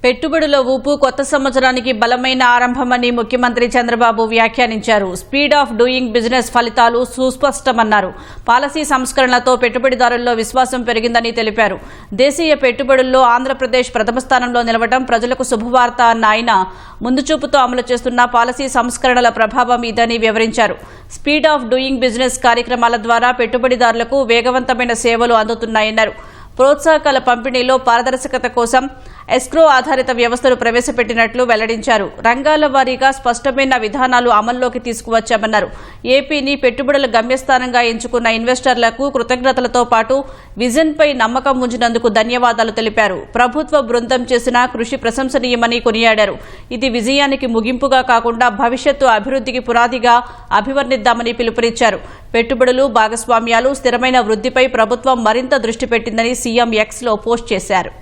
పెట్టుబడుల ఊపు కొత్త సంవత్సరానికి బలమైన ఆరంభమని ముఖ్యమంత్రి చంద్రబాబు వ్యాఖ్యానించారు. స్పీడ్ ఆఫ్ డూయింగ్ బిజినెస్ ఫలితాలు సుస్పష్టమన్నారు. పాలసీ సంస్కరణలతో పెట్టుబడిదారుల్లో విశ్వాసం పెరిగిందని తెలిపారు. దేశీయ పెట్టుబడుల్లో ఆంధ్రప్రదేశ్ ప్రథమ స్థానంలో నిలవడం ప్రజలకు శుభవార్త అన్న ఆయన ముందుచూపుతో అమలు చేస్తున్న పాలసీ సంస్కరణల ప్రభావం ఇదని వివరించారు. స్పీడ్ ఆఫ్ డూయింగ్ బిజినెస్ కార్యక్రమాల ద్వారా పెట్టుబడిదారులకు వేగవంతమైన సేవలు అందుతున్నాయన్నారు. ప్రోత్సాహకాల పంపిణీలో పారదర్శకత కోసం ఎస్క్రో ఆధారిత వ్యవస్థను ప్రవేశపెట్టినట్లు వెల్లడించారు. రంగాల వారీగా స్పష్టమైన విధానాలు అమల్లోకి తీసుకువచ్చామన్నారు. ఏపీని పెట్టుబడుల గమ్యస్థానంగా ఎంచుకున్న ఇన్వెస్టర్లకు కృతజ్ఞతలతో పాటు విజన్పై నమ్మకం ఉంచినందుకు ధన్యవాదాలు తెలిపారు. ప్రభుత్వ బృందం చేసిన కృషి ప్రశంసనీయమని కొనియాడారు. ఇది విజయానికి ముగింపుగా కాకుండా భవిష్యత్తు అభివృద్ధికి పునాదిగా అభివర్ణిద్దామని పిలుపునిచ్చారు. పెట్టుబడులు, భాగస్వామ్యాలు, స్థిరమైన వృద్ధిపై ప్రభుత్వం మరింత దృష్టి పెట్టిందని సీఎం ఎక్స్లో పోస్ట్ చేశారు.